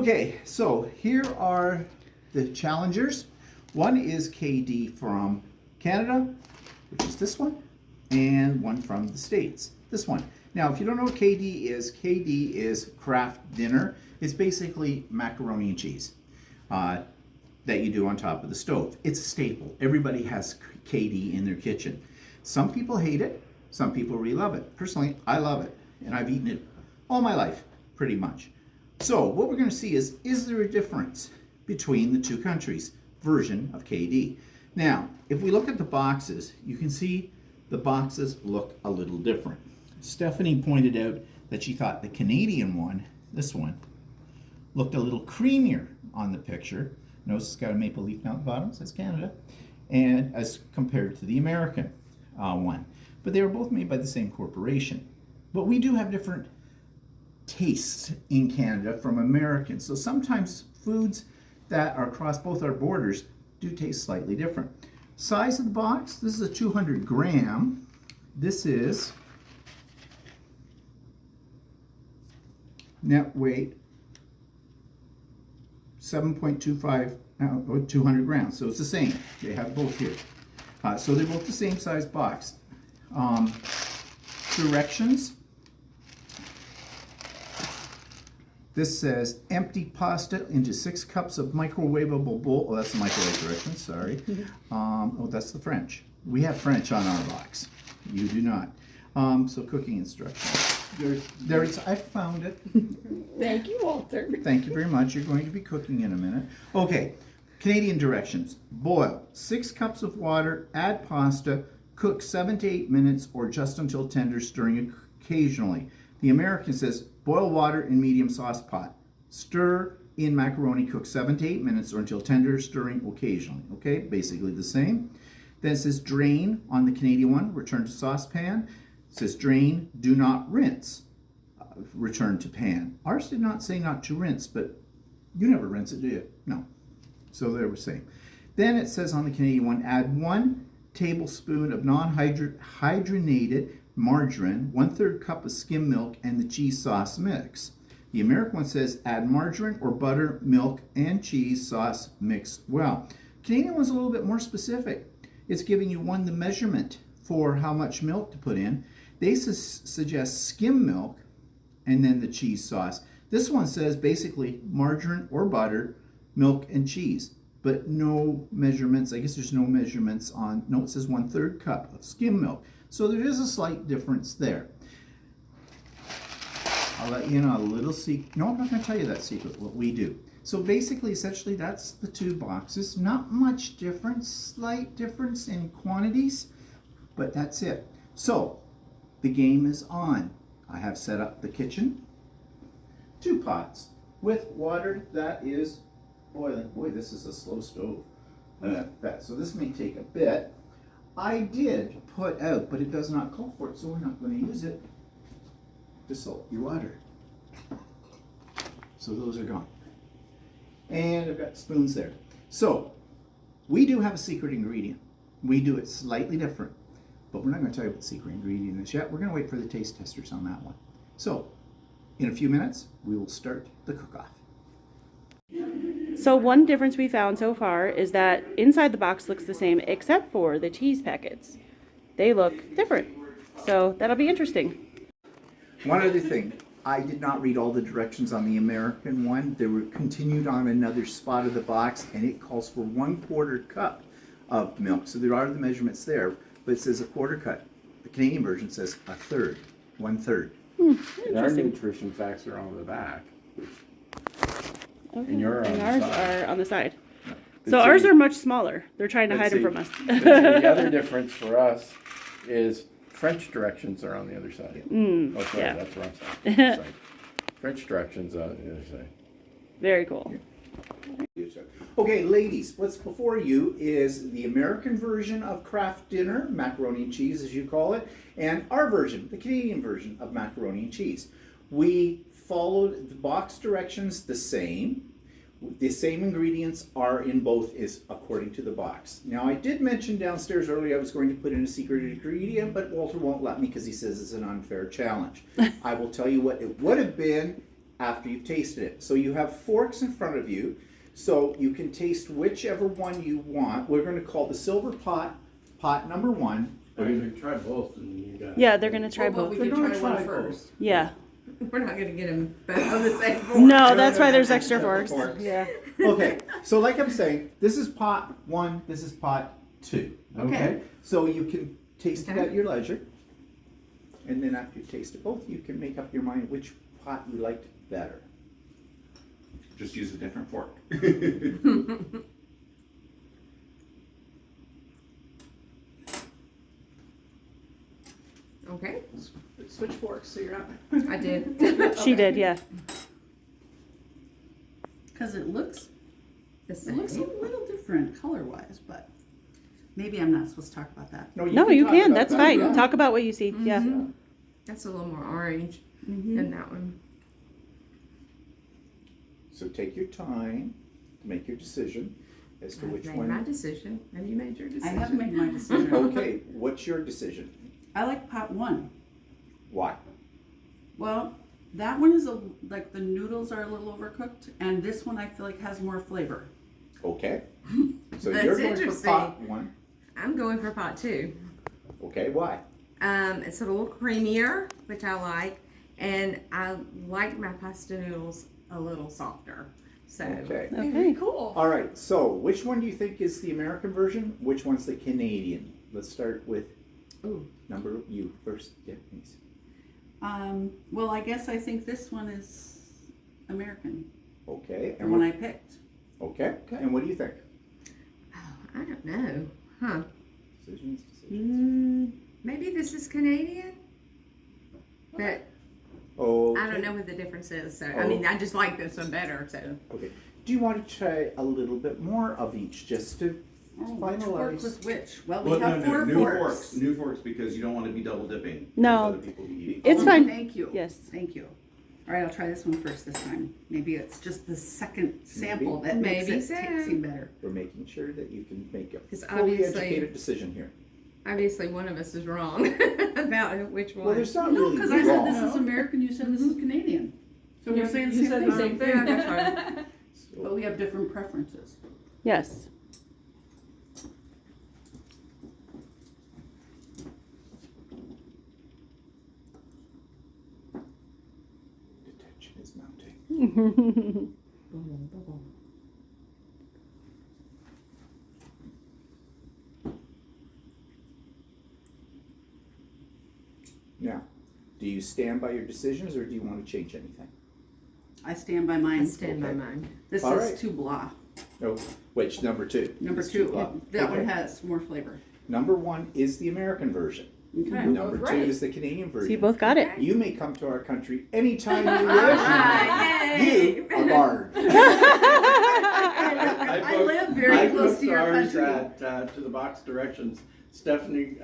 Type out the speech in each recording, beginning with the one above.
Okay, so here are the challengers. One is KD from Canada, which is this one, and one from the States, this one. Now, if you don't know what KD is Kraft dinner. It's basically macaroni and cheese that you do on top of the stove. It's a staple. Everybody has KD in their kitchen. Some people hate it. Some people really love it. Personally, I love it, and I've eaten it all my life, pretty much. So what we're going to see is there a difference between the two countries' version of KD? Now, if we look at the boxes, you can see the boxes look a little different. Stephanie pointed out that she thought the Canadian one, this one, looked a little creamier on the picture. Notice it's got a maple leaf down the bottom, it says Canada, and as compared to the American one. But they were both made by the same corporation. But we do have different tastes in Canada from Americans. So sometimes foods that are across both our borders do taste slightly different. Size of the box, this is a 200 gram. This is net weight 7.25, 200 grams. So it's the same. They have both here. So they're both the same size box. Directions. This says empty pasta into 6 cups of microwavable bowl. Oh, that's the microwave directions, sorry. Oh, that's the French. We have French on our box. You do not. So cooking instructions. There is, I found it. Thank you, Walter. Thank you very much. You're going to be cooking in a minute. Okay, Canadian directions. Boil 6 cups of water, add pasta, cook 7 to 8 minutes or just until tender, stirring occasionally. The American says boil water in medium sauce pot. Stir in macaroni, cook 7 to 8 minutes or until tender, stirring occasionally. Okay, basically the same. Then it says drain on the Canadian one, return to saucepan. It says drain, do not rinse, return to pan. Ours did not say not to rinse, but you never rinse it, do you? No. So they were same. Then it says on the Canadian one, add 1 tablespoon of non-hydrogenated margarine, 1/3 cup of skim milk, and the cheese sauce mix. The American one says add margarine or butter, milk, and cheese sauce mixed well. Canadian one's a little bit more specific. It's giving you the measurement for how much milk to put in. They suggest skim milk and then the cheese sauce. This one says basically margarine or butter, milk, and cheese, but no measurements. I guess there's no measurements on, no, it says 1/3 cup of skim milk. So there is a slight difference there. I'll let you know a little secret. No, I'm not going to tell you that secret, what we do. So basically, essentially, that's the two boxes. Not much difference, slight difference in quantities, but that's it. So the game is on. I have set up the kitchen. 2 pots with water that is boiling. Boy, this is a slow stove. So this may take a bit. I did put out, but it does not call for it, so we're not going to use it to salt your water. So those are gone. And I've got spoons there. So we do have a secret ingredient. We do it slightly different, but we're not going to tell you what the secret ingredient is yet. We're going to wait for the taste testers on that one. So in a few minutes, we will start the cook-off. So one difference we found so far is that inside the box looks the same except for the cheese packets. They look different. So that'll be interesting. One other thing, I did not read all the directions on the American one. They were continued on another spot of the box, and it calls for 1/4 cup of milk. So there are the measurements there, but it says a 1/4 cup. The Canadian version says 1/3, 1/3. And our nutrition facts are on the back. Okay. And yours are on the side. Yeah. So ours are much smaller. They're trying to hide them from us. The other difference for us is French directions are on the other side. Oh, sorry, yeah. that's wrong side. French directions on the other side. Very cool. Okay, ladies, what's before you is the American version of Kraft dinner, macaroni and cheese as you call it, and our version, the Canadian version of macaroni and cheese. We followed the box directions the same. The same ingredients are in both is according to the box. Now I did mention downstairs earlier I was going to put in a secret ingredient, but Walter won't let me because he says it's an unfair challenge. I will tell you what it would have been after you've tasted it. So you have forks in front of you, so you can taste whichever one you want. We're going to call the silver pot number 1. Actually, try both and you got. Yeah, they're gonna try Well, both. but we They're can gonna try one try both. first. Yeah. We're not gonna get them both on the same fork. No, that's why there's extra forks. Forks. Yeah. Okay, so like I'm saying, this is pot 1, this is pot 2. Okay. So you can taste it Okay. at your leisure. And then after you taste it both, you can make up your mind which pot you liked better. Just use a different fork. Okay, Switch forks so you're not. I did. She did, yeah. Because it looks The a little different color wise, but maybe I'm not supposed to talk about that. No, you talk can. about That's that, fine. yeah. Talk about what you see. Yeah. That's a little more orange Mm-hmm. than that one. So take your time to make your decision as to I've which made my one. decision. Have you made your I decision? have made my decision. Okay, what's your decision? I like pot 1. Why? Well, that one is like the noodles are a little overcooked, and this one I feel like has more flavor. Okay. So That's you're going for interesting. pot 1. I'm going for pot 2. Okay, why? It's a little creamier, which I like, and I like my pasta noodles a little softer. So Okay. Okay. Cool. All right, so which one do you think is the American version? Which one's the Canadian? Let's start with Ooh. number you first. Yeah, please. Well, I guess I think this one is American, Okay. the And one what, I picked. okay. And what do you think? Oh, I don't know. Huh. Decisions. Maybe this is Canadian? But Okay. I don't know what the difference is. So I mean, I just like this one better. So Okay. Do you want to try a little bit more of each just to Oh, which fork finalize? was which? Well, we Well, have no, four new forks. forks. New forks because you don't want to be double dipping. No. There's other people eating. It's Oh, fine. Thank you. Yes. Thank you. All right, I'll try this one first this time. Maybe it's just the second sample that Maybe makes so. it seem better. We're making sure that you can make a 'Cause fully obviously- educated decision here. obviously one of us is wrong about which one. Well, there's not No, really because I said wrong. this is American, you said this is Canadian. So we're saying the You same said thing. the same thing. Yeah, that's right. But we have different preferences. Yes. The tension is mounting. Now, do you stand by your decisions or do you want to change anything? I stand by I mine. stand by Okay. mine. This All is right. too blah. No, which number 2? Number It's 2, too low. that Okay. one has more flavor. Number 1 is the American version. Okay. Number 2 right. is the Canadian version. So you both got it. You may come to our country anytime you All wish. right, yay. You are barred. I live very close to your ours country. to the box directions. Stephanie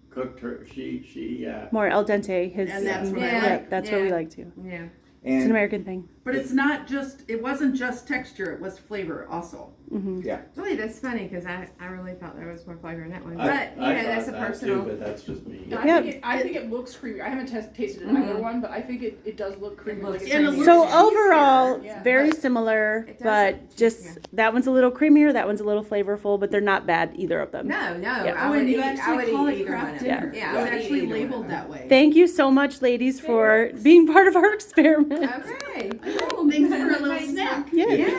cooked her. She More al dente. His. And that's what I Yeah. like. That's what we Yeah. like too. Yeah. It's an And American thing. But it's not just, it wasn't just texture, it was flavor also. yeah, Really, that's funny because I really thought there was more flavor in that one. I But you know, that's a thought that personal. Too, but that's just me. And Yep. I think it looks creamy. I haven't tasted either one, but I think it does look creamy. looks- Like it's and it creamy. So looks overall, Yeah. very But similar, it does but look- just yeah. that one's a little creamier, that one's a little flavorful, but they're not bad either of them. No, no. Yeah. I Oh, would and you eat, I actually would call eat it either one craft of them. dinner. Yeah, I It's would eat actually either one of labeled them. that way. Thank you so much, ladies, for being part of our experiment. Okay. Oh, makes for a little snack. Yes.